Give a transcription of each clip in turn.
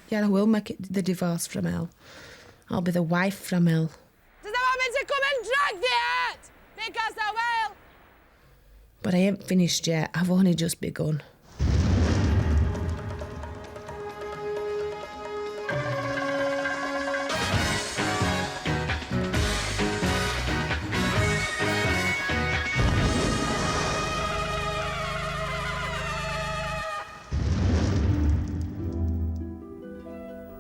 Yeah, I will make it the divorce from hell. I'll be the wife from hell. Does that want me to come and drag the out? Because I will. But I ain't finished yet. I've only just begun.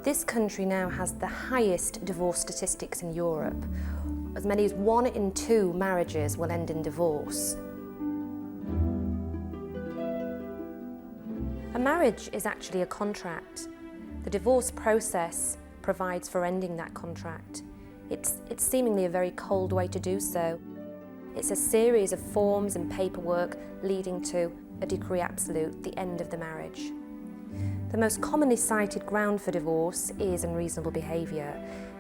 This country now has the highest divorce statistics in Europe. As many as 1 in 2 marriages will end in divorce. A marriage is actually a contract. The divorce process provides for ending that contract. It's seemingly a very cold way to do so. It's a series of forms and paperwork leading to a decree absolute, the end of the marriage. The most commonly cited ground for divorce is unreasonable behaviour.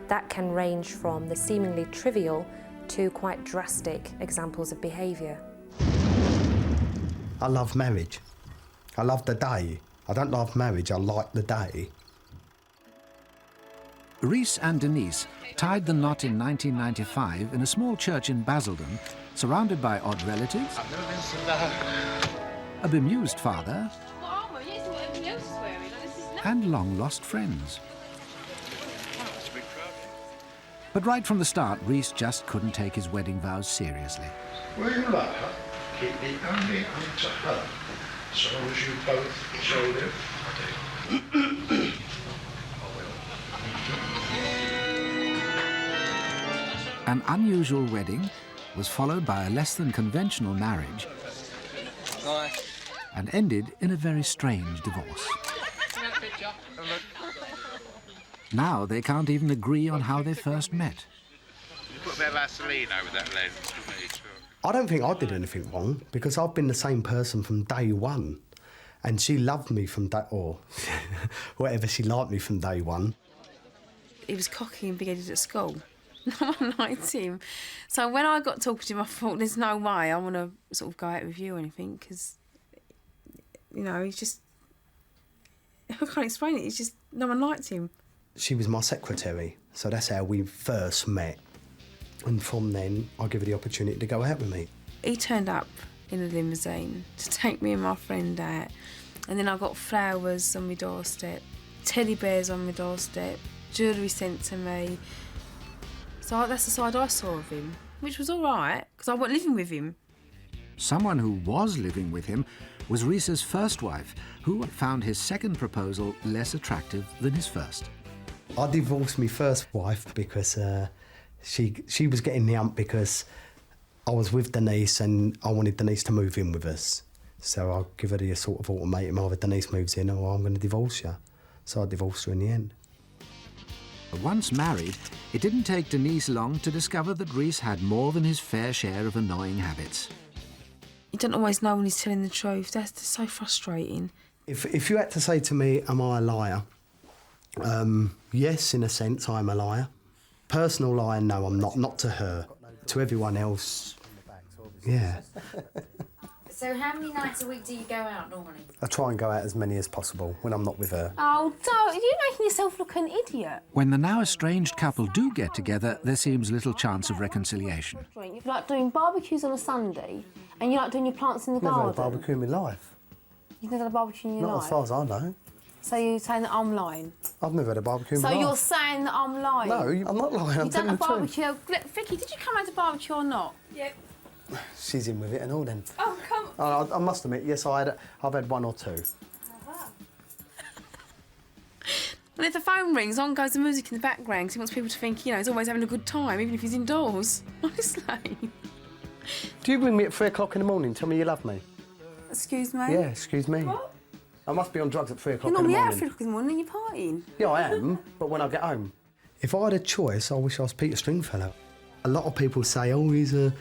That can range from the seemingly trivial to quite drastic examples of behaviour. I love marriage. I love the day. I don't love marriage, I like the day. Rhys and Denise tied the knot in 1995 in a small church in Basildon, surrounded by odd relatives, a bemused father, and long-lost friends. But right from the start, Rhys just couldn't take his wedding vows seriously. Will you love her? Keep me only unto her, so as you both shall live. I do. An unusual wedding was followed by a less than conventional marriage and ended in a very strange divorce. Now they can't even agree on how they first met. You put a bit of Vaseline over that lens for me. I don't think I did anything wrong because I've been the same person from day one. And she loved me from day, or whatever, she liked me from day one. He was cocky and big-headed at school. No one liked him. So when I got talking to him, I thought, there's no way I want to sort of go out with you or anything, because, you know, he's just... I can't explain it, it's just no one liked him. She was my secretary, so that's how we first met. And from then, I gave her the opportunity to go out with me. He turned up in a limousine to take me and my friend out, and then I got flowers on my doorstep, teddy bears on my doorstep, jewellery sent to me. So that's the side I saw of him, which was all right, because I wasn't living with him. Someone who was living with him was Rhys's first wife, who found his second proposal less attractive than his first. I divorced my first wife because she was getting the hump because I was with Denise and I wanted Denise to move in with us. So I'll give her the sort of ultimatum, either Denise moves in or I'm going to divorce you. So I divorced her in the end. Once married, it didn't take Denise long to discover that Rhys had more than his fair share of annoying habits. You don't always know when he's telling the truth. That's so frustrating. If you had to say to me, am I a liar? Yes, in a sense, I'm a liar. Personal lying, no, I'm not. Not to her. To everyone else, yeah. So how many nights a week do you go out normally? I try and go out as many as possible when I'm not with her. Oh, don't. You're making yourself look an idiot. When the now estranged couple do get together, there seems little chance of reconciliation. You like doing barbecues on a Sunday, and you like doing your plants in the garden. Never had a barbecue in my life. You've never had a barbecue in your life? Not as far as I know. So you're saying that I'm lying? I've never had a barbecue in my life. So you're saying that I'm lying? No, I'm not lying, I'm telling the truth. You've done a barbecue. Vicky, did you come out to barbecue or not? Yep. She's in with it and all then. Oh, come on. I must admit, yes, I've had one or two. And if the phone rings, on goes the music in the background because he wants people to think, you know, he's always having a good time, even if he's indoors. Honestly. Do you ring me at 3 o'clock in the morning and tell me you love me? Excuse me? Yeah, excuse me. What? I must be on drugs at 3 o'clock You're in the normally morning. out at 3 o'clock in the morning and you're partying. Yeah, I am, but when I get home. If I had a choice, I wish I was Peter Stringfellow. A lot of people say, oh, he's a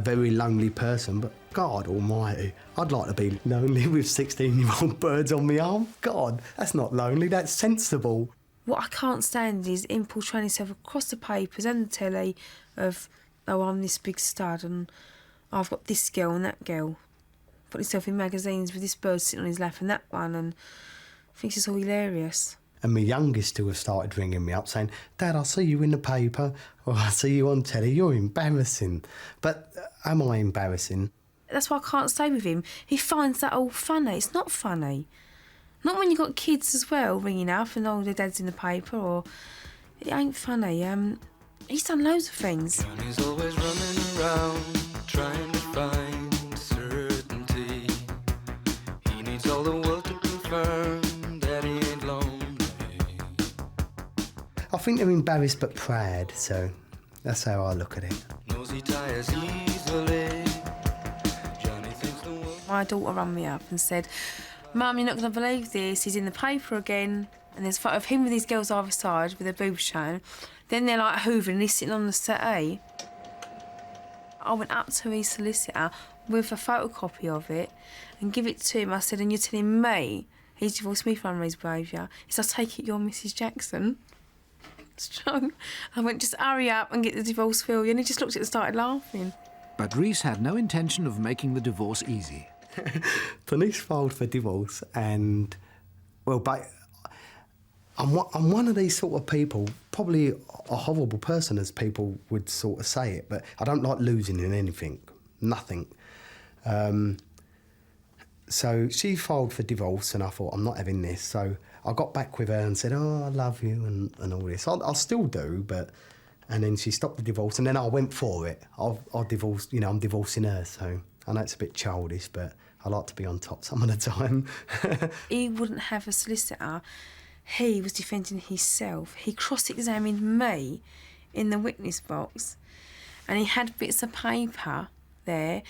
very lonely person, but God almighty, I'd like to be lonely with 16-year-old birds on my arm. God, that's not lonely, that's sensible. What I can't stand is him portraying himself across the papers and the telly of, oh, I'm this big stud and I've got this girl and that girl. Put himself in magazines with this bird sitting on his lap and that one, and thinks it's all hilarious. And my youngest who have started ringing me up saying, Dad, I see you in the paper, or I see you on telly, you're embarrassing. But am I embarrassing? That's why I can't stay with him. He finds that all funny. It's not funny. Not when you've got kids as well ringing up and, oh, their dad's in the paper, or... It ain't funny. He's done loads of things. Johnny's always running around, trying to find certainty. He needs all the world to confirm that he ain't lonely. I think they're embarrassed but proud, so that's how I look at it. Knows he tires easily. Johnny thinks the world... My daughter rang me up and said, Mum, you're not going to believe this, he's in the paper again. And there's a photo of him with his girls either side with their boobs showing. Then they're like hoovering and he's sitting on the settee. I went up to his solicitor with a photocopy of it and give it to him. I said, and you're telling me he's divorced me for unreasonable behaviour? He said, I take it you're Mrs Jackson. Strong. I went, just hurry up and get the divorce for you. And he just looked at it and started laughing. But Reese had no intention of making the divorce easy. Denise filed for divorce and, well, I'm one of these sort of people, probably a horrible person as people would sort of say it, but I don't like losing in anything, nothing. So she filed for divorce and I thought, I'm not having this. So I got back with her and said, oh, I love you and all this. I'll still do, but... And then she stopped the divorce and then I went for it. I'll divorce, you know, I'm divorcing her, so I know it's a bit childish, but I like to be on top some of the time. He wouldn't have a solicitor. He was defending himself. He cross-examined me in the witness box and he had bits of paper there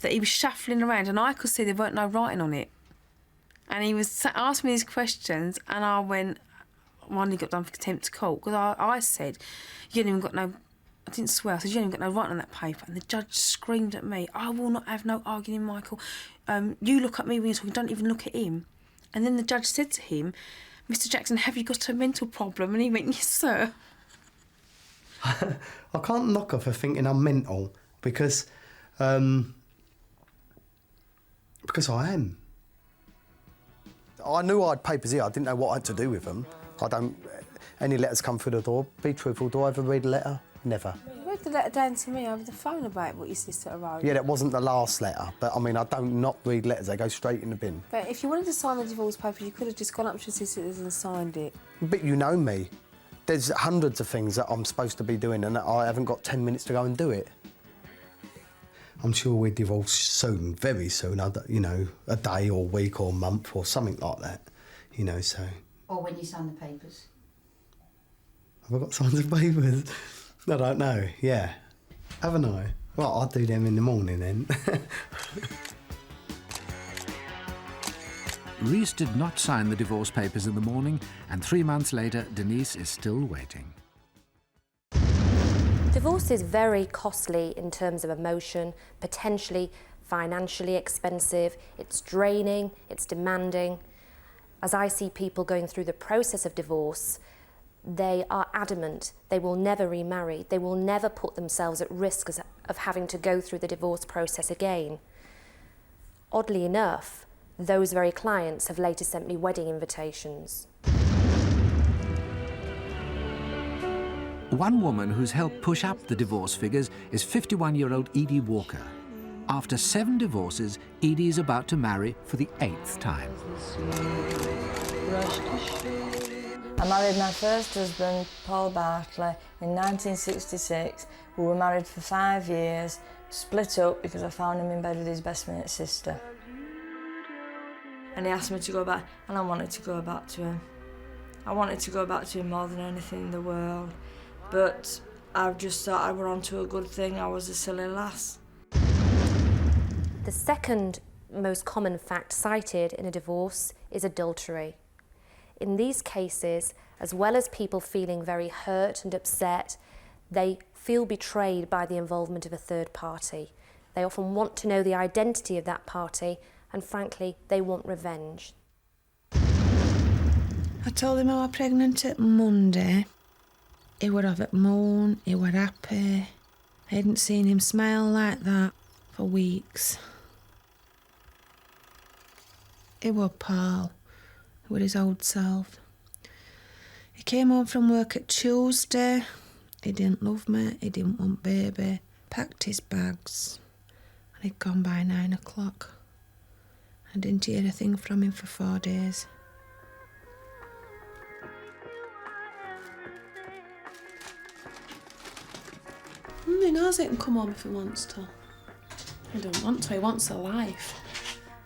that he was shuffling around and I could see there weren't no writing on it. And he was asking me these questions and I went, I only got done for contempt of court because I said, you haven't even got no... I didn't swear, I said, you haven't even got no writing on that paper. And the judge screamed at me, I will not have no arguing, Michael. You look at me when you're talking, don't even look at him. And then the judge said to him, Mr Jackson, have you got a mental problem? And he went, yes, sir. I can't knock her for thinking I'm mental because I am. I knew I had papers here. I didn't know what I had to do with them. Any letters come through the door, be truthful, do I ever read a letter? Never. You read the letter down to me over the phone about what your sister wrote. Yeah, that wasn't the last letter, but I mean, I don't not read letters, they go straight in the bin. But if you wanted to sign the divorce papers, you could have just gone up to your sisters and signed it. But you know me. There's hundreds of things that I'm supposed to be doing and I haven't got 10 minutes to go and do it. I'm sure we're divorced soon, very soon, you know, a day or week or month or something like that, you know, so... Or when you sign the papers. Have I got signs of papers? I don't know, yeah. Haven't I? Well, I'll do them in the morning then. Reese did not sign the divorce papers in the morning, and 3 months later, Denise is still waiting. Divorce is very costly in terms of emotion, potentially financially expensive, it's draining, it's demanding. As I see people going through the process of divorce, they are adamant they will never remarry, they will never put themselves at risk of having to go through the divorce process again. Oddly enough, those very clients have later sent me wedding invitations. One woman who's helped push up the divorce figures is 51-year-old Edie Walker. After 7 divorces, Edie is about to marry for the 8th time. I married my first husband, Paul Bartley, in 1966. We were married for 5 years, split up because I found him in bed with his best mate's sister. And he asked me to go back, and I wanted to go back to him. I wanted to go back to him more than anything in the world. But I just thought I were onto a good thing. I was a silly lass. The second most common fact cited in a divorce is adultery. In these cases, as well as people feeling very hurt and upset, they feel betrayed by the involvement of a third party. They often want to know the identity of that party, and frankly, they want revenge. I told him I was pregnant at Monday. He would have it moan, he were happy. I hadn't seen him smile like that for weeks. He was Paul, with his old self. He came home from work at Tuesday. He didn't love me, he didn't want baby. Packed his bags and he'd gone by 9 o'clock. I didn't hear a thing from him for 4 days. He knows he can come home if he wants to. He don't want to, he wants a life.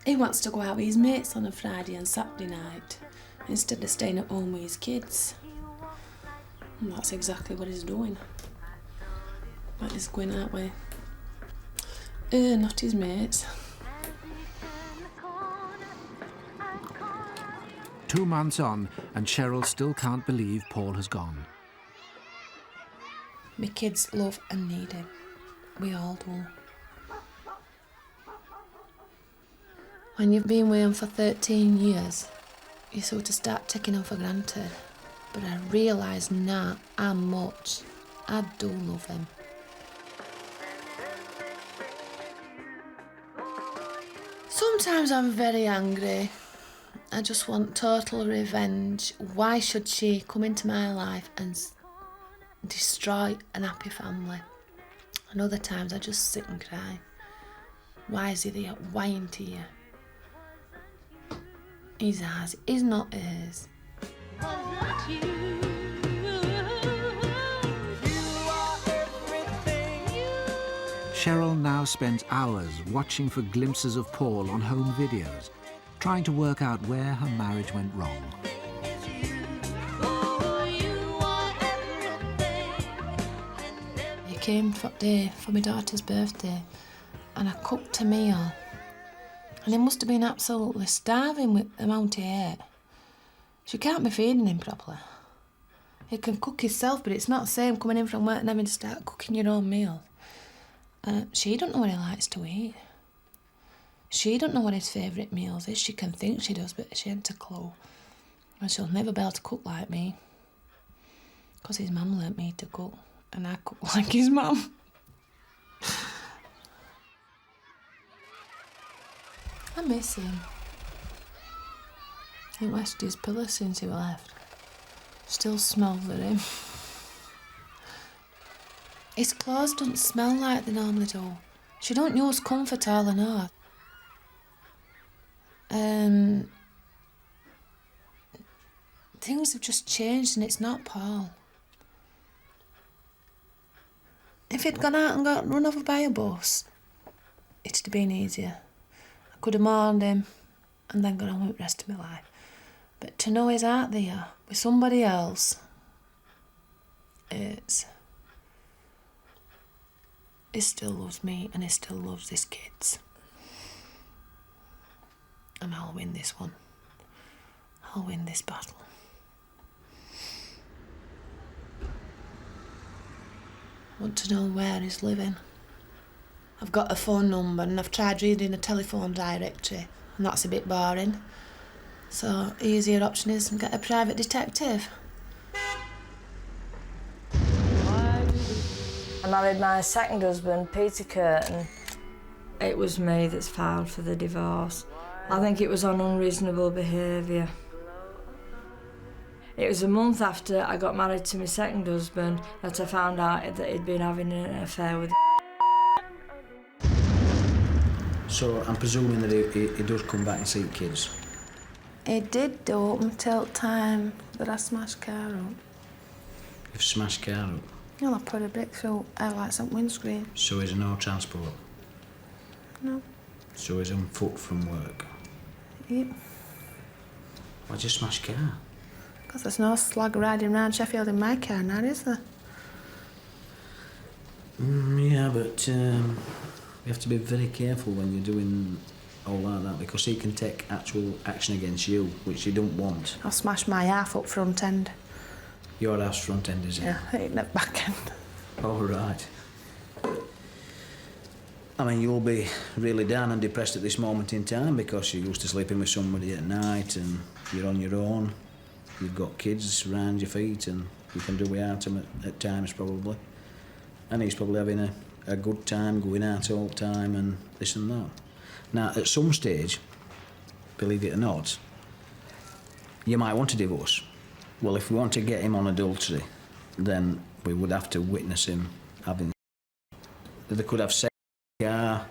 He wants to go out with his mates on a Friday and Saturday night instead of staying at home with his kids. And that's exactly what he's doing. But he's going out with not his mates. 2 months on, and Cheryl still can't believe Paul has gone. My kids love and need him. We all do. When you've been with him for 13 years, you sort of start taking him for granted. But I realise now how much I do love him. Sometimes I'm very angry. I just want total revenge. Why should she come into my life and destroy an happy family? And other times I just sit and cry. Why is he there? Why ain't he here? He's ours, he's not hers. Cheryl now spends hours watching for glimpses of Paul on home videos, trying to work out where her marriage went wrong. He came for my daughter's birthday and I cooked a meal. And he must have been absolutely starving with the amount he ate. She can't be feeding him properly. He can cook himself, but it's not the same coming in from work and having to start cooking your own meal. She don't know what he likes to eat. She don't know what his favourite meals is. She can think she does, but she ain't a clue. And she'll never be able to cook like me. Because his mum learnt me to cook, and I cook like his mum. I miss him. He washed his pillow since he left. Still smells at him. His clothes don't smell like they normally do. She don't use comfort all enough. Things have just changed and it's not Paul. If he'd gone out and got run over by a bus, it'd have been easier. I could have mourned him and then gone on with the rest of my life. But to know he's out there with somebody else, he still loves me and he still loves his kids. And I'll win this one. I'll win this battle. I want to know where he's living. I've got a phone number and I've tried reading a telephone directory, and that's a bit boring. So, easier option is to get a private detective. I married my second husband, Peter Curtin. It was me that's filed for the divorce. I think it was on unreasonable behaviour. It was a month after I got married to my second husband that I found out that he'd been having an affair with. So I'm presuming that he does come back and see the kids? He did do up until the time that I smashed car up. You've smashed car up? Well, I put a brick through headlights and windscreen. So is there no transport? No. So he's on foot from work? Yep. Why'd you smash car? Because there's no slag riding around Sheffield in my car now, is there? Yeah, but you have to be very careful when you're doing all like that, because he can take actual action against you, which you don't want. I'll smash my half up front end. Your house front end, is it? Yeah, ain't the back end. Oh, right. I mean, you'll be really down and depressed at this moment in time because you're used to sleeping with somebody at night and you're on your own. You've got kids around your feet and you can do without them at times, probably. And he's probably having a good time, going out all the time and this and that. Now, at some stage, believe it or not, you might want a divorce. Well, if we want to get him on adultery, then we would have to witness him having... They could have sex in a car,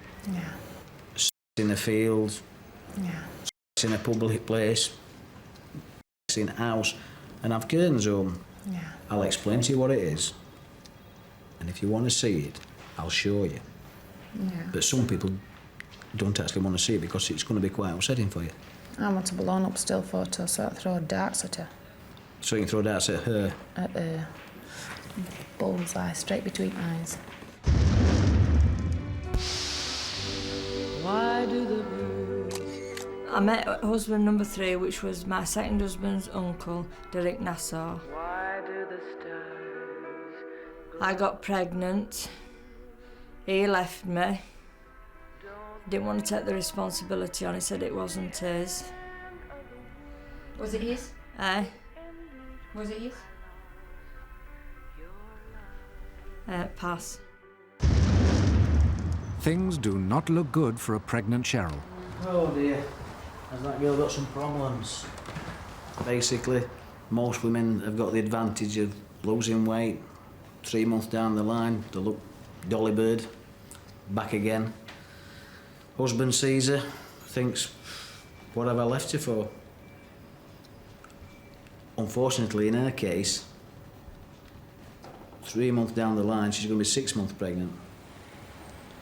sex in a field, sex in a public place, sex in a house, and have curtains home. I'll explain to you what it is, and if you want to see it, I'll show you. But some people don't actually want to see it because it's going to be quite upsetting for you. I want a blown-up still photo so I throw darts at her. So you can throw darts at her? At her. Bullseye, straight between eyes. Why do the birds... I met husband number 3, which was my second husband's uncle, Derek Nassau. Why do the stars... I got pregnant. He left me. Didn't want to take the responsibility on. He said it wasn't his. Was it his? Was it his? Pass. Things do not look good for a pregnant Cheryl. Oh dear, has that girl got some problems? Basically, most women have got the advantage of losing weight. 3 months down the line, they look dolly bird, back again. Husband sees her, thinks, what have I left her for? Unfortunately, in her case, 3 months down the line, she's going to be 6 months pregnant.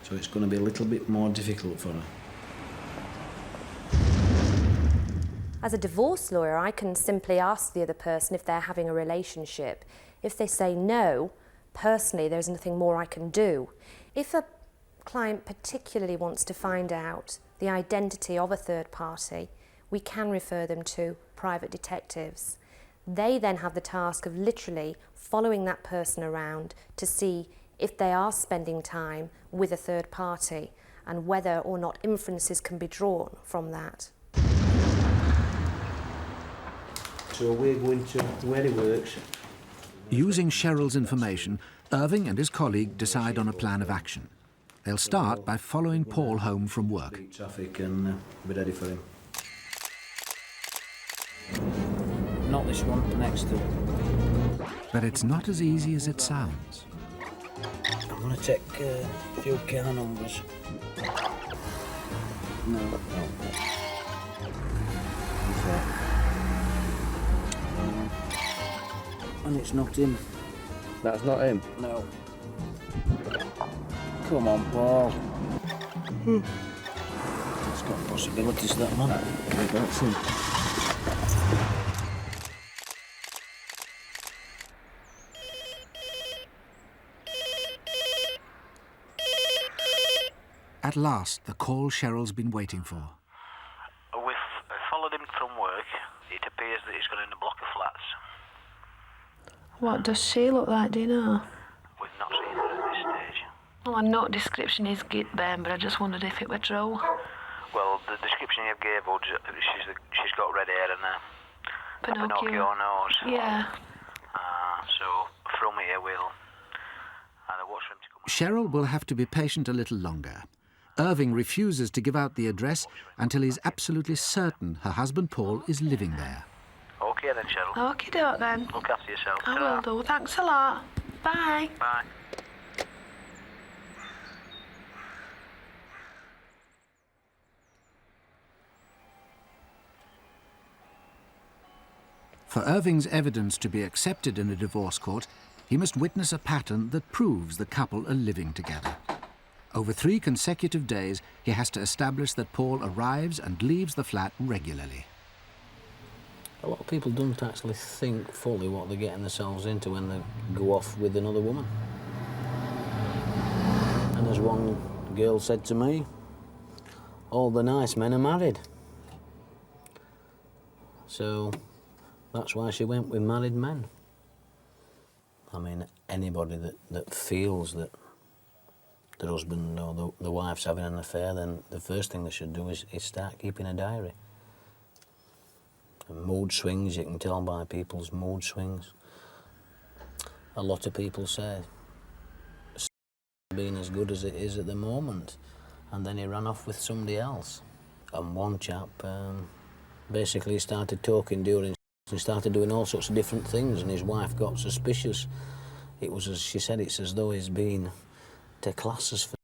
So it's going to be a little bit more difficult for her. As a divorce lawyer, I can simply ask the other person if they're having a relationship. If they say no, personally, there's nothing more I can do. If a client particularly wants to find out the identity of a third party, we can refer them to private detectives. They then have the task of literally following that person around to see if they are spending time with a third party and whether or not inferences can be drawn from that. So we're going to where he works. Using Cheryl's information, Irving and his colleague decide on a plan of action. They'll start by following Paul home from work. Beat traffic and be ready for him. Not this one, next to. But it's not as easy as it sounds. I'm going to check a few car numbers. No. And it's not him. That's not him? No. Come on, Paul. It's got possibilities, that man. That's him. At last, the call Cheryl's been waiting for. We've followed him from work. It appears that he's gone in a block of flats. What does she look like, do you know? We've not seen her at this stage. Well, I know description is git Ben, but I just wondered if it were true. Well, the description you gave her, she's got red hair and a Pinocchio nose. Yeah. So from here we'll either watch for him to come. Cheryl will have to be patient a little longer. Irving refuses to give out the address until he's absolutely certain her husband Paul is living there. OK then, Cheryl. Okie doke then. Look after yourself. I will do. Thanks a lot. Bye. Bye. For Irving's evidence to be accepted in a divorce court, he must witness a pattern that proves the couple are living together. Over 3 consecutive days, he has to establish that Paul arrives and leaves the flat regularly. A lot of people don't actually think fully what they're getting themselves into when they go off with another woman. And as one girl said to me, all the nice men are married. So that's why she went with married men. I mean, anybody that feels that their husband or the wife's having an affair, then the first thing they should do is start keeping a diary. And mood swings, you can tell by people's mood swings. A lot of people say it's been as good as it is at the moment, and then he ran off with somebody else. And one chap basically started talking during He started doing all sorts of different things, and his wife got suspicious. It was, as she said, it's as though he's been to classes for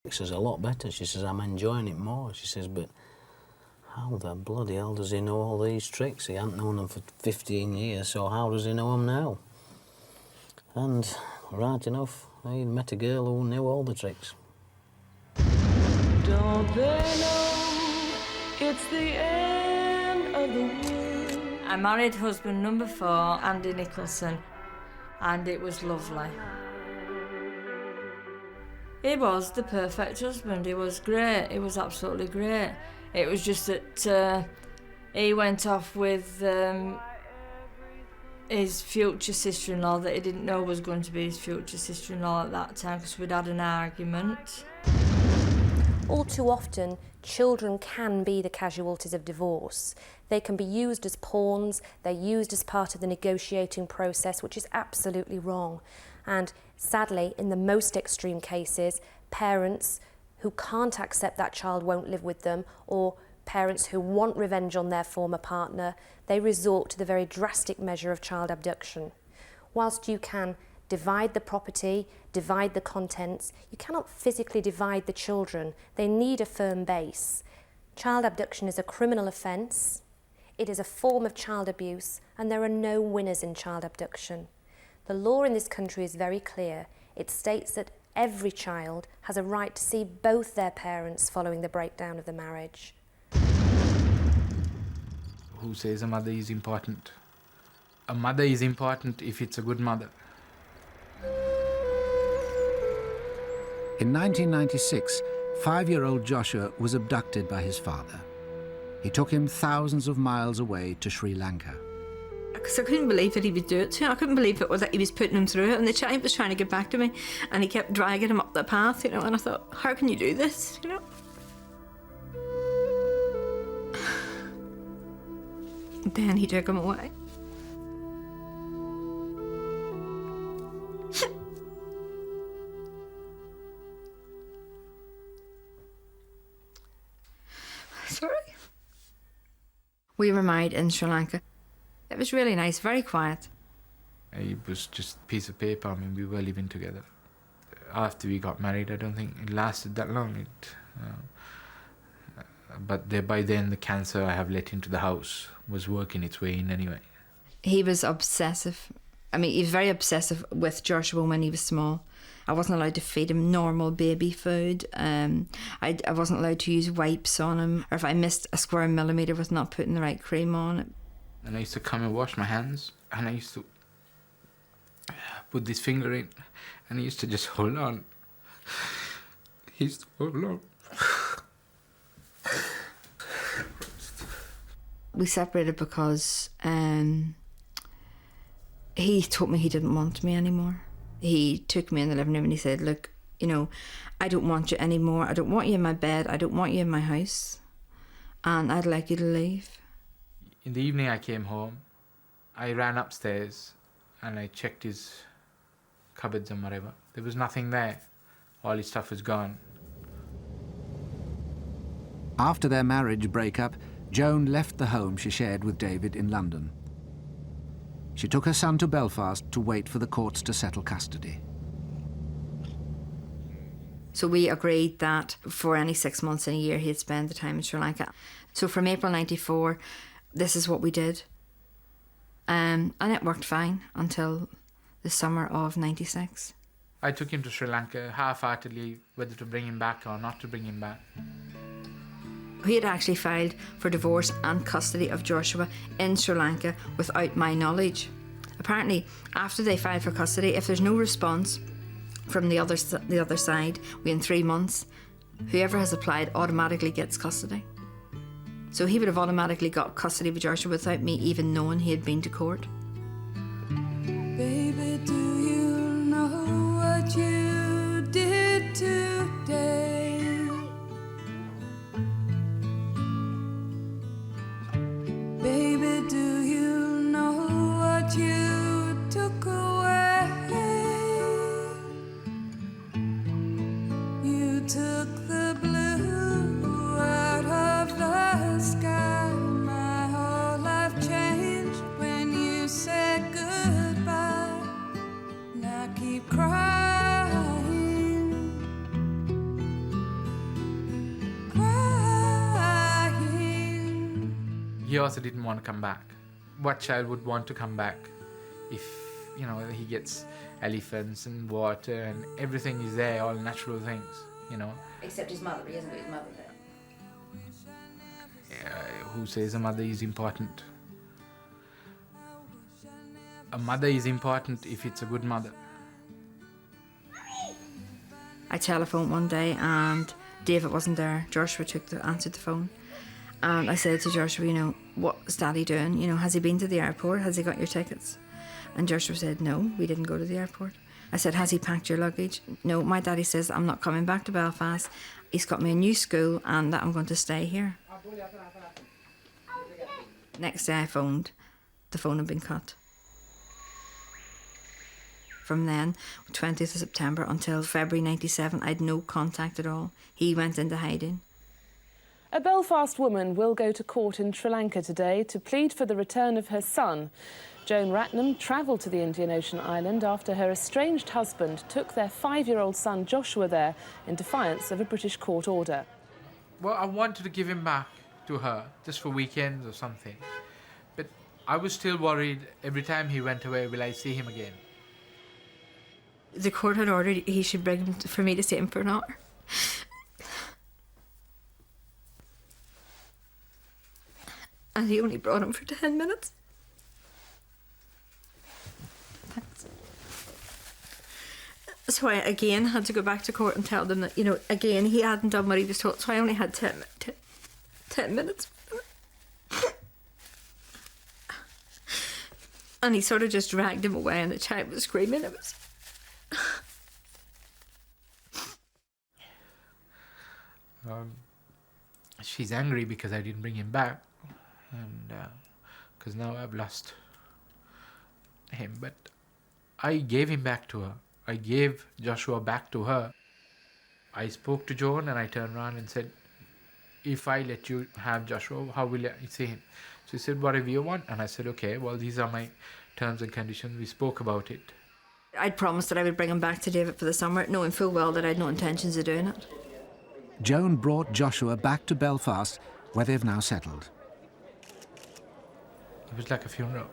She says, a lot better. She says, I'm enjoying it more. She says, but how the bloody hell does he know all these tricks? He hadn't known them for 15 years, so how does he know them now? And right enough, he met a girl who knew all the tricks. Don't they know it's the end of the world? I married husband number 4, Andy Nicholson, and it was lovely. He was the perfect husband. He was great. He was absolutely great. It was just that he went off with his future sister-in-law that he didn't know was going to be his future sister-in-law at that time, because we'd had an argument. All too often, children can be the casualties of divorce. They can be used as pawns, they're used as part of the negotiating process, which is absolutely wrong. And sadly, in the most extreme cases, parents who can't accept that child won't live with them, or parents who want revenge on their former partner, they resort to the very drastic measure of child abduction. Whilst you can divide the property, divide the contents, you cannot physically divide the children. They need a firm base. Child abduction is a criminal offence. It is a form of child abuse, and there are no winners in child abduction. The law in this country is very clear. It states that every child has a right to see both their parents following the breakdown of the marriage. Who says a mother is important? A mother is important if it's a good mother. In 1996, 5-year-old Joshua was abducted by his father. He took him thousands of miles away to Sri Lanka. Because I couldn't believe that he would do it to him. I couldn't believe it was that he was putting him through it, and the child was trying to get back to me, and he kept dragging him up the path, you know, and I thought, how can you do this, you know? Then he took him away. Sorry. We were married in Sri Lanka. It was really nice, very quiet. It was just a piece of paper. I mean, we were living together. After we got married, I don't think it lasted that long. But by then, the cancer I have let into the house was working its way in anyway. He was obsessive. I mean, he was very obsessive with Joshua when he was small. I wasn't allowed to feed him normal baby food. I wasn't allowed to use wipes on him, or if I missed a square millimetre with not putting the right cream on it. And I used to come and wash my hands, and I used to put this finger in, and he used to just hold on. He used to hold on. We separated because he told me he didn't want me anymore. He took me in the living room and he said, look, you know, I don't want you anymore. I don't want you in my bed. I don't want you in my house. And I'd like you to leave. In the evening I came home. I ran upstairs and I checked his cupboards and whatever. There was nothing there. All his stuff was gone. After their marriage breakup, Joan left the home she shared with David in London. She took her son to Belfast to wait for the courts to settle custody. So we agreed that for any 6 months in a year he'd spend the time in Sri Lanka. So from April 94, this is what we did. And it worked fine until the summer of 96. I took him to Sri Lanka half-heartedly, whether to bring him back or not to bring him back. He had actually filed for divorce and custody of Joshua in Sri Lanka without my knowledge. Apparently, after they filed for custody, if there's no response from the other side within 3 months, whoever has applied automatically gets custody. So he would have automatically got custody of Joshua without me even knowing he had been to court. Baby, do you know what you did today? Baby, do you know what you took away? You took the blue out of the sky, my heart. he also didn't want to come back. What child would want to come back if, you know, he gets elephants and water and everything is there, all natural things, you know. Except his mother. He hasn't got his mother there. Who says a mother is important? A mother is important if it's a good mother. I telephoned one day and David wasn't there. Joshua answered the phone. And I said to Joshua, you know, what's Daddy doing? You know, has he been to the airport? Has he got your tickets? And Joshua said, no, we didn't go to the airport. I said, has he packed your luggage? No, my daddy says I'm not coming back to Belfast. He's got me a new school and that I'm going to stay here. Next day I phoned. The phone had been cut. From then, 20th of September until February 97, I had no contact at all. He went into hiding. A Belfast woman will go to court in Sri Lanka today to plead for the return of her son. Joan Ratnam travelled to the Indian Ocean island after her estranged husband took their 5-year-old son Joshua there in defiance of a British court order. Well, I wanted to give him back to her, just for weekends or something. But I was still worried every time he went away, will I see him again? The court had ordered he should bring him for me to see him for an hour. And he only brought him for 10 minutes. Thanks. So I again had to go back to court and tell them that, you know, again, he hadn't done what he was told, so I only had 10 minutes. And he sort of just dragged him away and the child was screaming. It was... She's angry because I didn't bring him back, and because now I've lost him. But I gave him back to her. I gave Joshua back to her. I spoke to Joan and I turned around and said, if I let you have Joshua, how will I see him? She said, whatever you want. And I said, okay, well, these are my terms and conditions. We spoke about it. I'd promised that I would bring him back to David for the summer, knowing full well that I had no intentions of doing it. Joan brought Joshua back to Belfast, where they've now settled. It was like a funeral.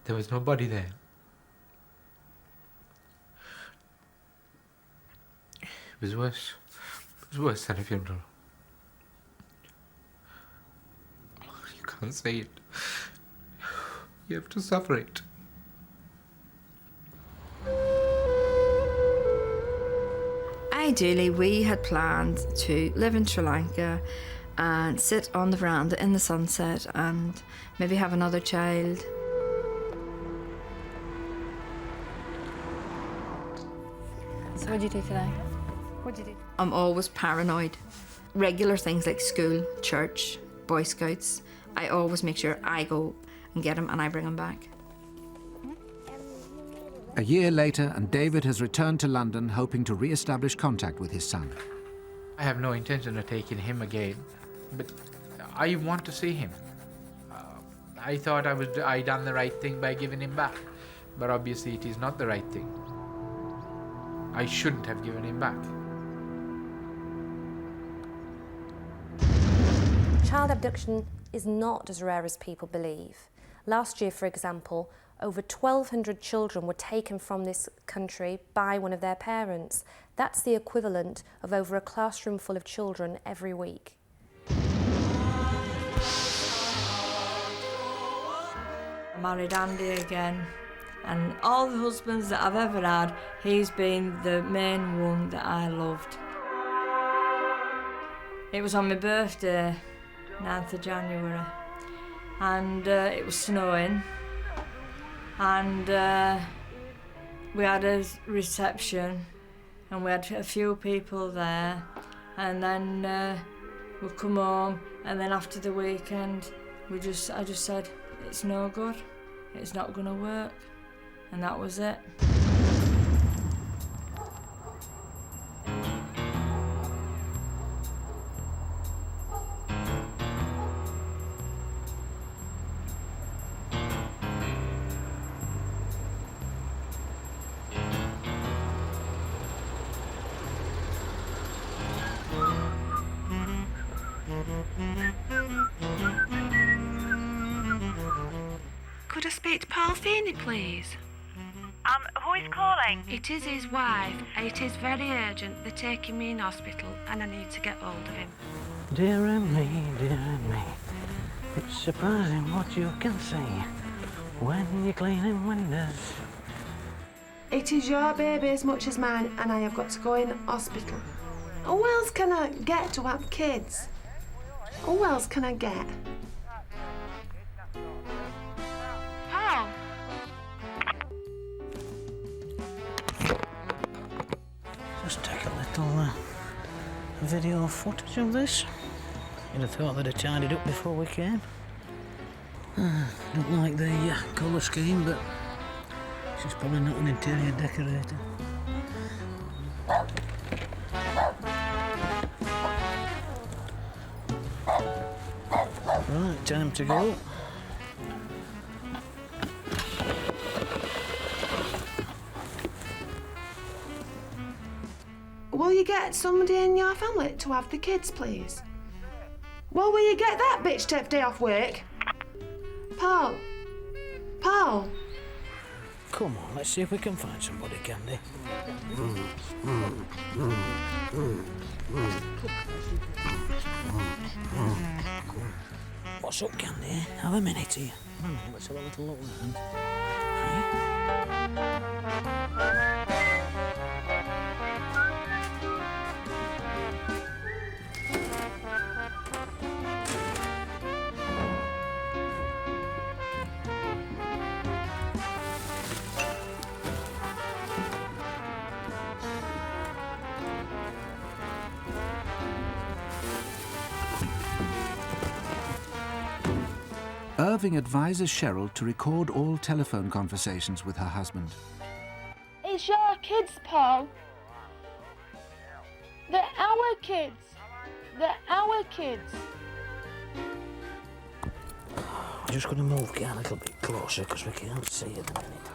There was nobody there. It was worse. It was worse than a funeral. You can't say it. You have to suffer it. Ideally, we had planned to live in Sri Lanka and sit on the veranda in the sunset and maybe have another child. So what did you do today? What did you do? I'm always paranoid. Regular things like school, church, Boy Scouts. I always make sure I go and get him and I bring him back. A year later, and David has returned to London, hoping to re-establish contact with his son. I have no intention of taking him again, but I want to see him. I thought I done the right thing by giving him back, but obviously it is not the right thing. I shouldn't have given him back. Child abduction is not as rare as people believe. Last year, for example, over 1,200 children were taken from this country by one of their parents. That's the equivalent of over a classroom full of children every week. I married Andy again, and all the husbands that I've ever had, he's been the main one that I loved. It was on my birthday, 9th of January, and it was snowing. And we had a reception and we had a few people there, and then we come home, and then after the weekend I just said, it's no good, it's not going to work, and that was it. Could I speak to Paul Feeney, please? Who is calling? It is his wife. It is very urgent. They're taking me in hospital and I need to get hold of him. Dear me, it's surprising what you can see when you're cleaning windows. It is your baby as much as mine and I have got to go in hospital. Who else can I get to have kids? Who else can I get? Paul? Just take a little video footage of this. You'd have thought they'd have tidied up before we came. Don't like the colour scheme, but she's probably not an interior decorator. Right, time to go. Will you get somebody in your family to have the kids, please? Well, will you get that bitch to have day off work? Paul? Paul? Come on, let's see if we can find somebody, Candy. What's up, Candy? Have a minute here. Let's have a little look round. Irving advises Cheryl to record all telephone conversations with her husband. It's your kids, Paul. They're our kids. They're our kids. I'm just going to move Gan a little bit closer because we can't see it at the minute.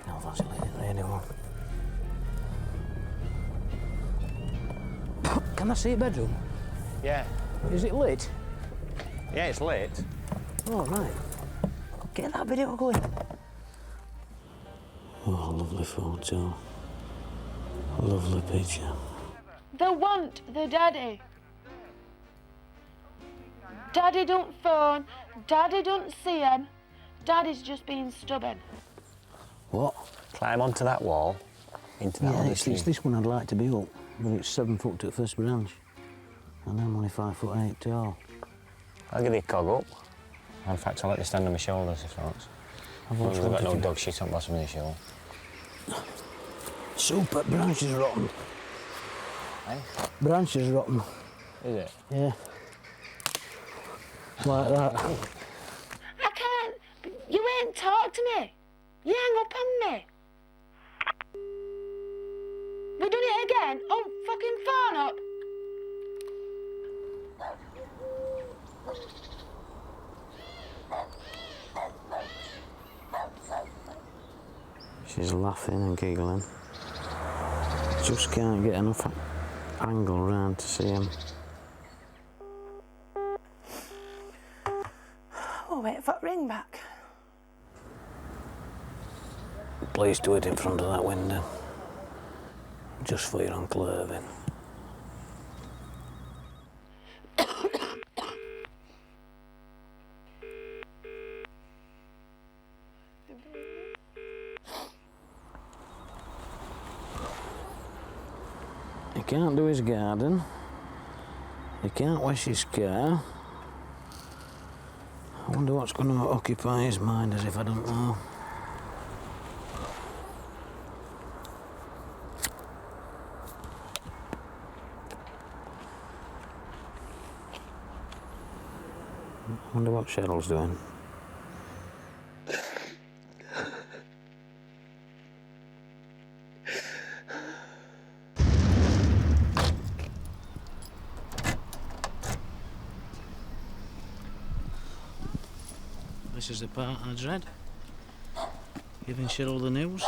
No fancy leaving the radio on. Can I see your bedroom? Yeah. Is it lit? Yeah, it's lit. Oh, right. Get that video going. Oh, lovely photo. Lovely picture. They want the daddy. Daddy don't phone. Daddy don't see him. Daddy's just being stubborn. What? Climb onto that wall, into that other tree. It's this one I'd like to be up, but it's 7 foot to the first branch. And I'm only 5'8" tall. I'll give you a cog up. In fact, I'll let you stand on my shoulders if you want. I've got no dog shit on the bottom of your shoulder. Super, branch is rotten. Eh? Branch is rotten. Is it? Yeah. Like that. I can't. You ain't talk to me. You hang up on me. We done it again. Oh, fucking phone up. She's laughing and giggling. Just can't get enough angle round to see him. Oh, wait for it ring back. Please do it in front of that window. Just for your Uncle Irving. He can't do his garden. He can't wash his car. I wonder what's going to occupy his mind as if I don't know. I wonder what Cheryl's doing. This is the part I dread. Giving Cheryl the news.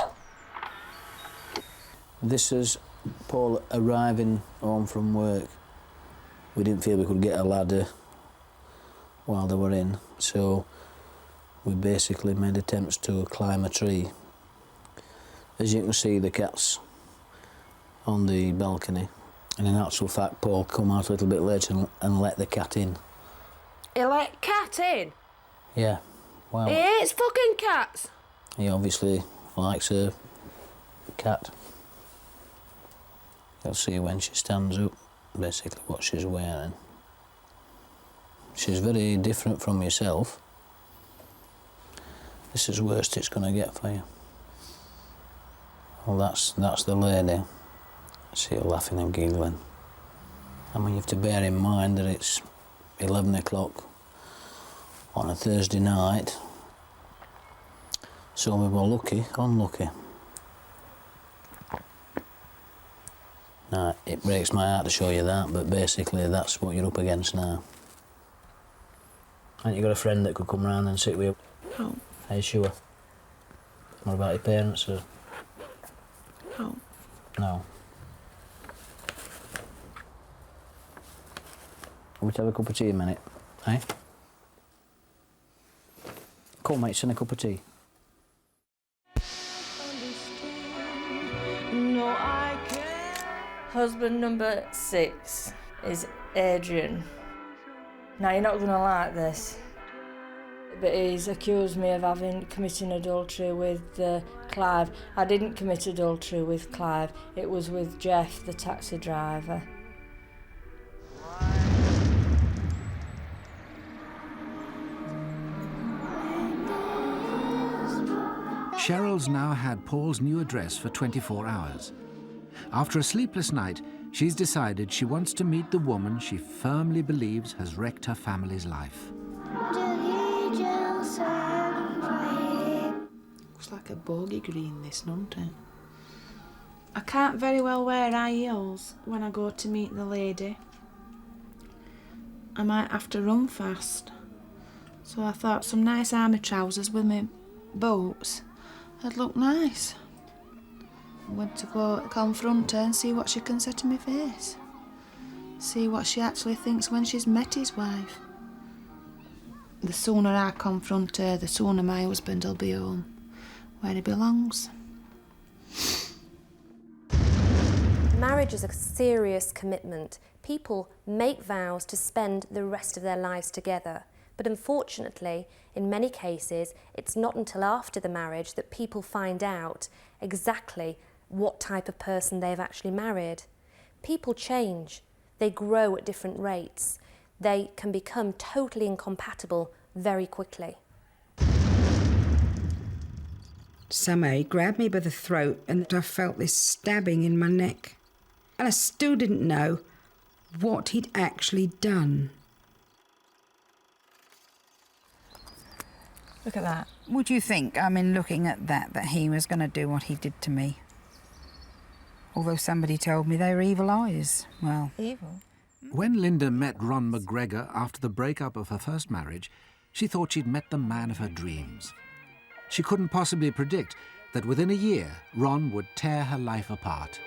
This is Paul arriving home from work. We didn't feel we could get a ladder while they were in, so we basically made attempts to climb a tree. As you can see, the cat's on the balcony, and in actual fact, Paul come out a little bit later and let the cat in. He let cat in? Yeah, well... He hates fucking cats! He obviously likes a cat. You'll see when she stands up, basically what she's wearing. She's very different from yourself. This is the worst it's going to get for you. Well, that's the lady. I see her laughing and giggling. I mean, you have to bear in mind that it's 11 o'clock on a Thursday night. So we were lucky, unlucky. Now, it breaks my heart to show you that, but basically that's what you're up against now. Haven't you got a friend that could come round and sit with you? No. Are you sure? What about your parents? Or? No. No. Will we have a cup of tea a minute? Eh? Come on, mate, send a cup of tea. No, I can't. Husband number 6 is Adrian. Now, you're not going to like this, but he's accused me of committing adultery with Clive. I didn't commit adultery with Clive. It was with Jeff, the taxi driver. Cheryl's now had Paul's new address for 24 hours. After a sleepless night, she's decided she wants to meet the woman she firmly believes has wrecked her family's life. Looks like a bogey green, this, doesn't it? I can't very well wear high heels when I go to meet the lady. I might have to run fast. So I thought some nice army trousers with my boots would look nice. I went to go confront her and see what she can say to my face. See what she actually thinks when she's met his wife. The sooner I confront her, the sooner my husband will be home, where he belongs. Marriage is a serious commitment. People make vows to spend the rest of their lives together. But unfortunately, in many cases, it's not until after the marriage that people find out exactly what type of person they've actually married. People change. They grow at different rates. They can become totally incompatible very quickly. Somehow he grabbed me by the throat and I felt this stabbing in my neck. And I still didn't know what he'd actually done. Look at that. Would you think, I mean, looking at that he was going to do what he did to me? Although somebody told me they were evil eyes. Well... Evil? When Linda met Ron McGregor after the breakup of her first marriage, she thought she'd met the man of her dreams. She couldn't possibly predict that within a year, Ron would tear her life apart.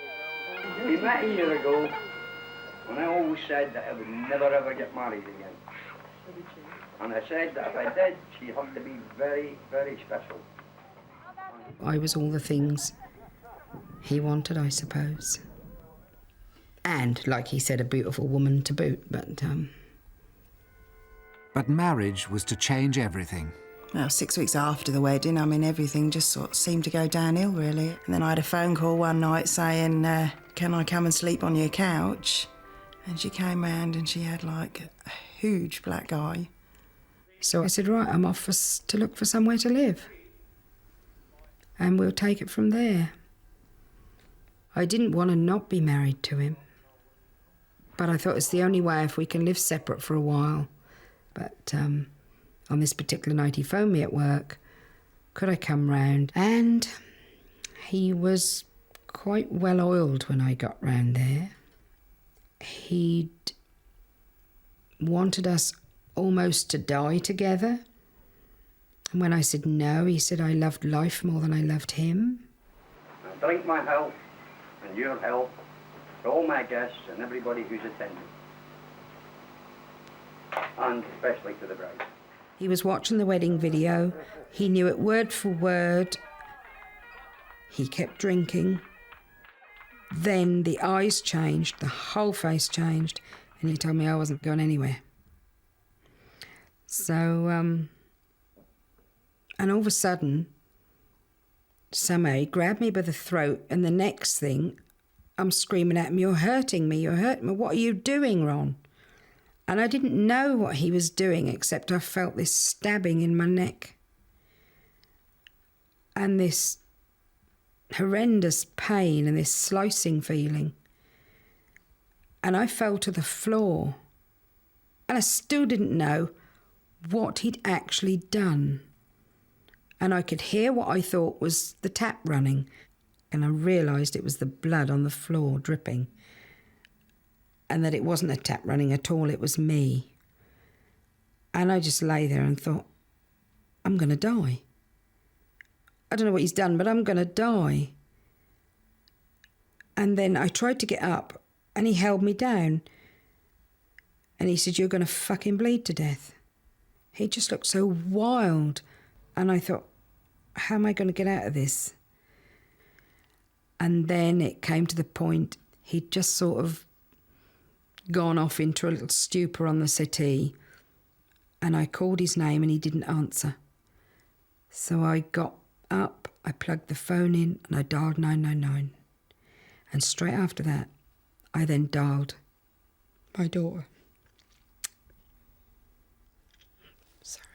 We met a year ago, and I always said that I would never ever get married again. And I said that if I did, she had to be very, very special. I was all the things he wanted, I suppose. And, like he said, a beautiful woman to boot, But marriage was to change everything. Well, 6 weeks after the wedding, I mean, everything just sort of seemed to go downhill, really. And then I had a phone call one night saying, can I come and sleep on your couch? And she came round and she had, like, a huge black eye. So I said, right, I'm off to look for somewhere to live. And we'll take it from there. I didn't want to not be married to him. But I thought it's the only way if we can live separate for a while. But on this particular night, he phoned me at work. Could I come round? And he was quite well oiled when I got round there. He'd wanted us almost to die together. And when I said no, he said I loved life more than I loved him. I drink my health and your health for all my guests and everybody who's attending. and especially to the bride. He was watching the wedding video. He knew it word for word. He kept drinking. Then the eyes changed, the whole face changed, and he told me I wasn't going anywhere. So, and all of a sudden, somehow he grabbed me by the throat, and the next thing, I'm screaming at him, "You're hurting me, you're hurting me. What are you doing, Ron?" And I didn't know what he was doing, except I felt this stabbing in my neck. And this horrendous pain and this slicing feeling. And I fell to the floor. And I still didn't know what he'd actually done. And I could hear what I thought was the tap running. And I realised it was the blood on the floor dripping. And that it wasn't a tap running at all, it was me. And I just lay there and thought, I'm going to die. I don't know what he's done, but I'm going to die. And then I tried to get up, and he held me down. And he said, "You're going to fucking bleed to death." He just looked so wild. And I thought, how am I going to get out of this? And then it came to the point, he'd just sort of gone off into a little stupor on the settee, and I called his name and he didn't answer. So I got up, I plugged the phone in, and I dialed 999. And straight after that, I then dialed my daughter. Sorry.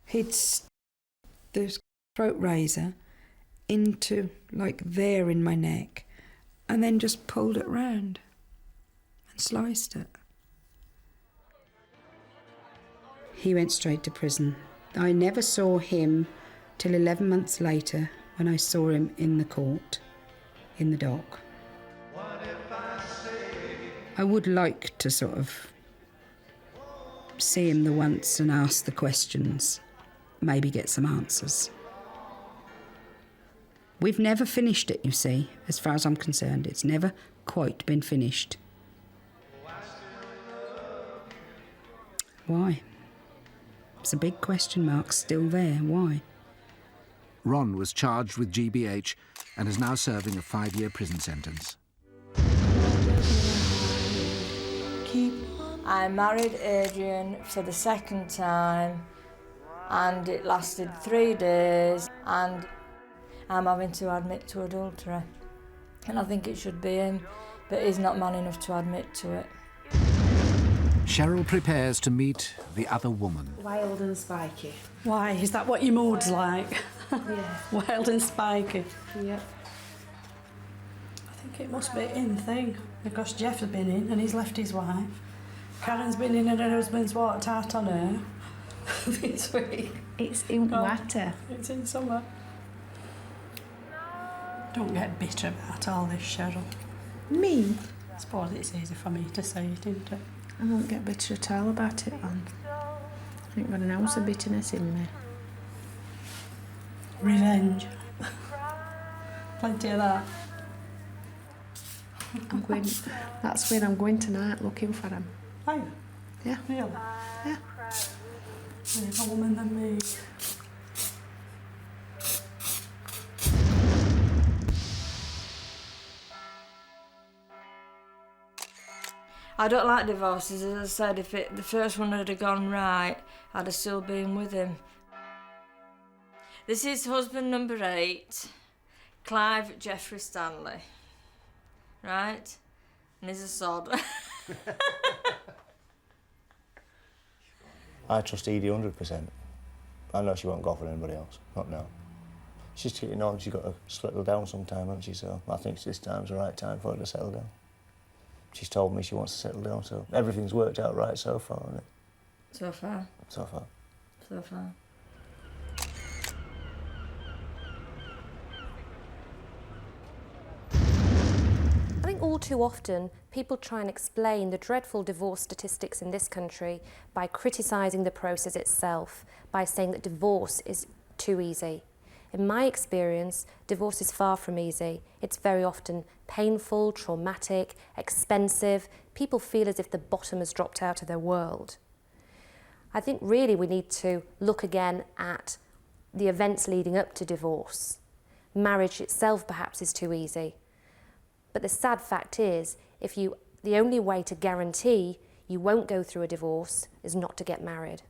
He'd the throat razor into, like, there in my neck, and then just pulled it round and sliced it. He went straight to prison. I never saw him till 11 months later, when I saw him in the court, in the dock. I would like to sort of see him the once and ask the questions, maybe get some answers. We've never finished it, you see, as far as I'm concerned. It's never quite been finished. Why? It's a big question mark still there. Why? Ron was charged with GBH and is now serving a 5-year prison sentence. I married Adrian for the second time, and it lasted 3 days, and I'm having to admit to adultery. And I think it should be him, but he's not man enough to admit to it. Cheryl prepares to meet the other woman. Wild and spiky. Why? Is that what your mood's like? Yeah. Wild and spiky. Yep. I think it must be a him thing, because Jeff's been in and he's left his wife. Karen's been in and her husband's walked out on her this week. It's in water. It's in summer. Don't get bitter about all this, Cheryl. Me? I suppose it's easy for me to say it, isn't it? I won't get bitter at all about it, Anne. I ain't got an ounce of bitterness in me. Revenge. Plenty of that. I'm going. That's where I'm going tonight, looking for him. Are you? Yeah. Really? Yeah. You're a woman than me. I don't like divorces. As I said, if the first one had gone right, I'd have still been with him. This is husband number 8, Clive Jeffrey Stanley. Right? And he's a sod. I trust Edie 100%. I know she won't go for anybody else. Not now. She's, you know, she's got to settle down sometime, hasn't she? So I think this time's the right time for her to settle down. She's told me she wants to settle down, so everything's worked out right so far, hasn't it? So far. So far. So far. I think all too often people try and explain the dreadful divorce statistics in this country by criticising the process itself, by saying that divorce is too easy. In my experience, divorce is far from easy. It's very often painful, traumatic, expensive. People feel as if the bottom has dropped out of their world. I think really we need to look again at the events leading up to divorce. Marriage itself perhaps is too easy. But the sad fact is, the only way to guarantee you won't go through a divorce is not to get married.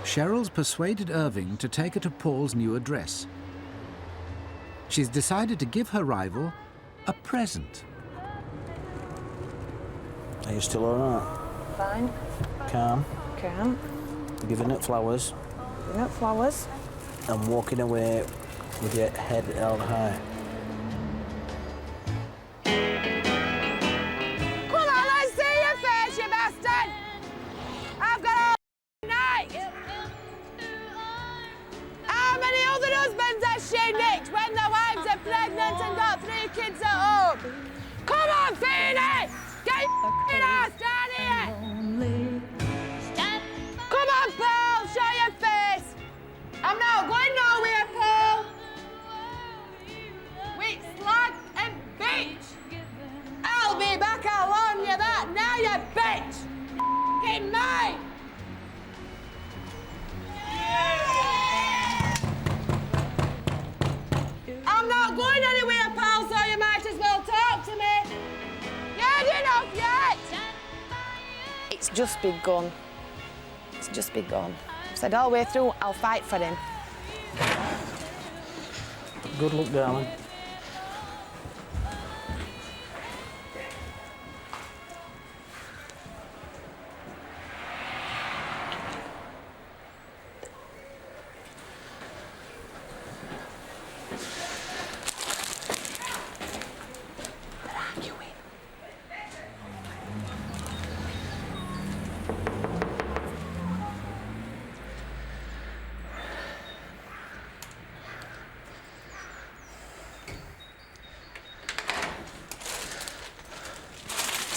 Cheryl's persuaded Irving to take her to Paul's new address. She's decided to give her rival a present. Are you still all right? Fine. Calm. Calm. Giving it flowers. Giving it flowers. And walking away with your head held high. Come on, let's see your face, you bastard! I've got all night! How many other husbands has she nicked when their wives are pregnant and got 3 kids at home? Come on, Feeny! Get your ass down here! Come on, Paul, show your face! I'm not going nowhere, Paul! Wait, slag and bitch! I'll be back, I'll warn you that now, you bitch! F***ing mine! I'm not going anywhere, pal, so you might as well talk to me. You had enough yet? It's just begun. It's just begun. I've said all the way through, I'll fight for him. Good luck, darling.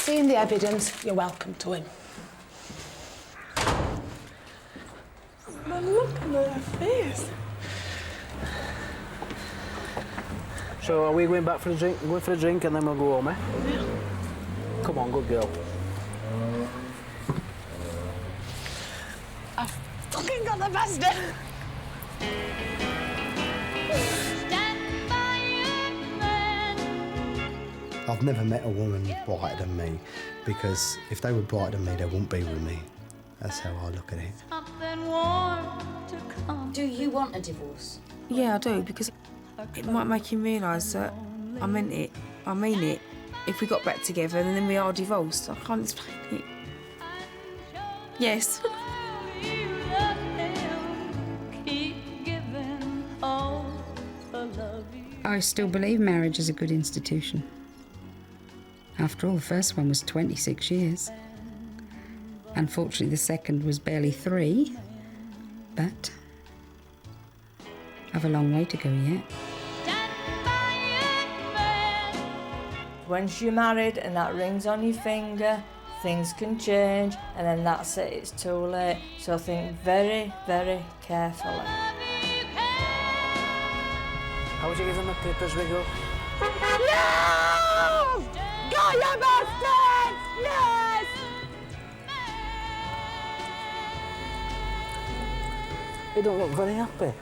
Seeing the evidence, you're welcome to him. Man, look at her face. So are we going back for a drink? Going for a drink and then we'll go home, eh? Yeah. Come on, good girl. I've fucking got the bastard. I've never met a woman brighter than me, because if they were brighter than me, they wouldn't be with me. That's how I look at it. Do you want a divorce? Yeah, I do, because it might make him realise that I meant it. I mean it. If we got back together and then we are divorced, I can't explain it. Yes. I still believe marriage is a good institution. After all, the first one was 26 years. Unfortunately, the second was barely 3, but I've a long way to go yet. Once you're married and that ring's on your finger, things can change, and then that's it, it's too late. So think very, very carefully. How would you give them a papers, Rigo? No! Go, you bastards! Yes! You don't look very happy.